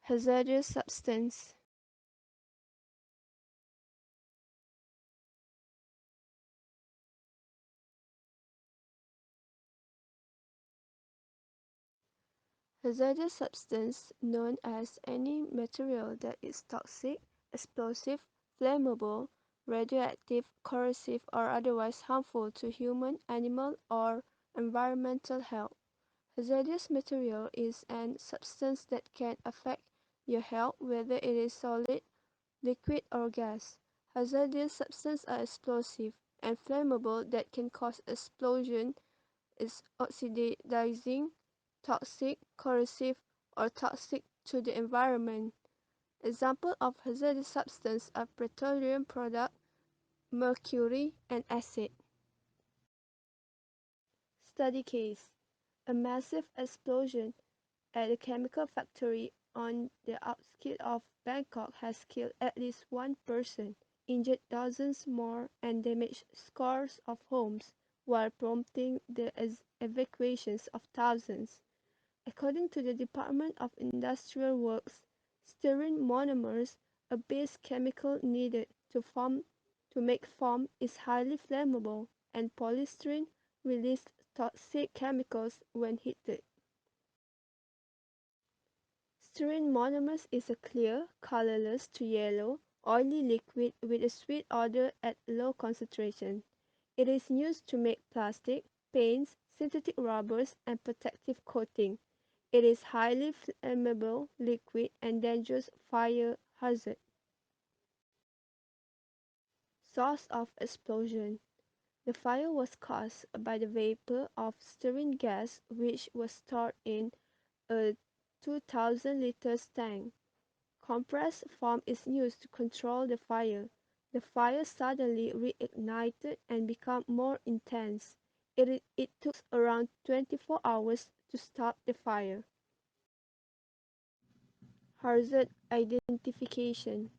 Hazardous substance. Hazardous substance known as any material that is toxic, explosive, flammable, radioactive, corrosive, or otherwise harmful to human, animal, or environmental health. Hazardous material is an substance that can affect your health whether it is solid, liquid, or gas. Hazardous substances are explosive and flammable that can cause explosion, is oxidizing, toxic, corrosive, or toxic to the environment. Examples of hazardous substances are petroleum products, mercury, and acid. Study case: a massive explosion at a chemical factory on the outskirts of Bangkok has killed at least one person, injured dozens more, and damaged scores of homes, while prompting the evacuations of thousands. According to the Department of Industrial Works, styrene monomers, a base chemical needed to make foam, is highly flammable, and polystyrene releases toxic chemicals when heated. Styrene monomers is a clear, colorless to yellow, oily liquid with a sweet odor at low concentration. It is used to make plastic, paints, synthetic rubbers, and protective coating. It is highly flammable liquid and dangerous fire hazard. Source of explosion: the fire was caused by the vapor of styrene gas which was stored in a 2,000 liters tank. Compressed foam is used to control the fire. The fire suddenly reignited and became more intense. It took around 24 hours to stop the fire. Hazard identification.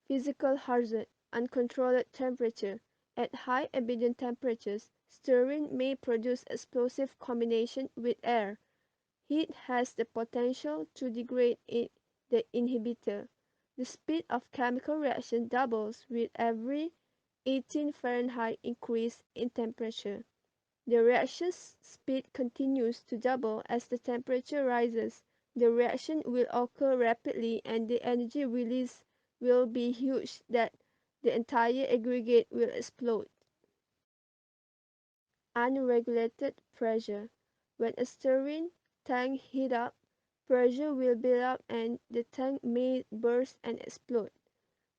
Physical hazard: uncontrolled temperature. At high ambient temperatures, styrene may produce explosive combination with air. Heat has the potential to degrade the inhibitor. The speed of chemical reaction doubles with every 18 Fahrenheit increase in temperature. The reaction speed continues to double as the temperature rises. The reaction will occur rapidly and the energy release will be huge that the entire aggregate will explode. Unregulated pressure. When a styrene tank heats up, pressure will build up and the tank may burst and explode.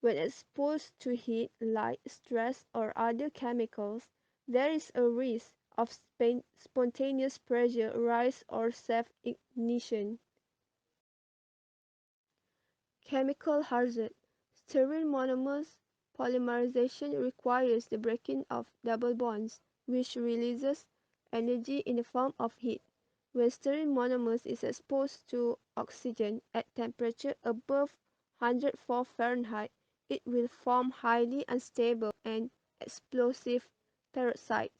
When exposed to heat, light, stress, or other chemicals, there is a risk of spontaneous pressure rise or self-ignition. Chemical hazard. Styrene monomers polymerization requires the breaking of double bonds, which releases energy in the form of heat. When styrene monomers is exposed to oxygen at temperature above 104 Fahrenheit, it will form highly unstable and explosive peroxides.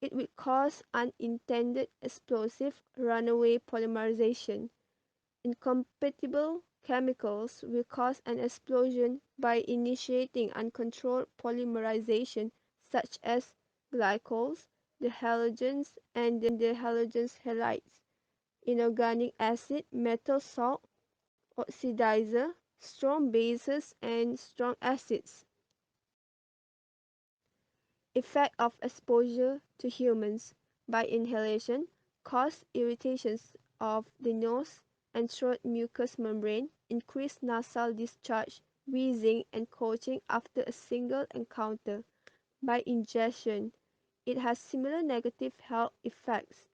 It will cause unintended explosive runaway polymerization. Incompatible chemicals will cause an explosion by initiating uncontrolled polymerization such as glycols, the halogens, and the halogens halides, inorganic acid, metal salt, oxidizer, strong bases, and strong acids. Effect of exposure to humans by inhalation cause irritations of the nose and throat mucous membrane, increased nasal discharge, wheezing, and coughing after a single encounter. By ingestion, it has similar negative health effects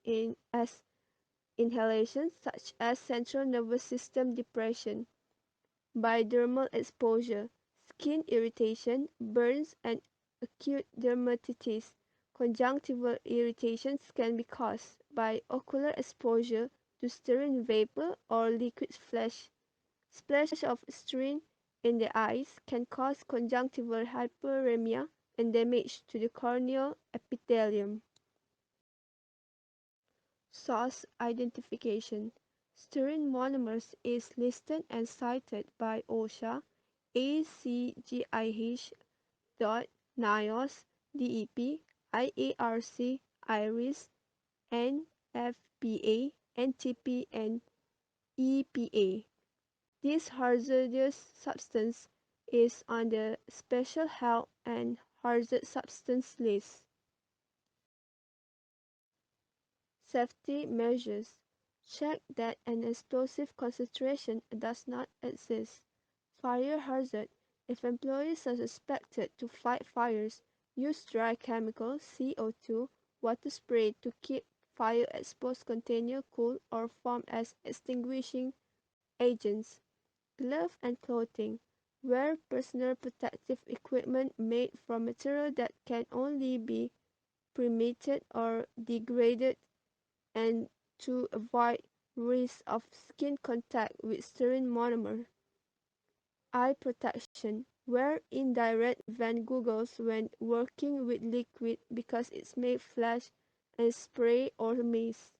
as inhalation, such as central nervous system depression. By dermal exposure, skin irritation, burns, and acute dermatitis. Conjunctival irritations can be caused by ocular exposure to styrene vapor or liquid flash. Splash of styrene in the eyes can cause conjunctival hyperemia and damage to the corneal epithelium. Source identification. Styrene monomers is listed and cited by OSHA, ACGIH, NIOS, DEP, IARC, IRIS, NFPA, NTP, and EPA. This hazardous substance is on the Special Health and Hazardous Substance list. Safety measures. Check that an explosive concentration does not exist. Fire hazard. If employees are suspected to fight fires, use dry chemical CO2 water spray to keep fire exposed container cool or form as extinguishing agents. Glove and clothing. Wear personal protective equipment made from material that can only be cremated or degraded and to avoid risk of skin contact with styrene monomer. Eye protection. Wear indirect van goggles when working with liquid because it may flash and spray or mist.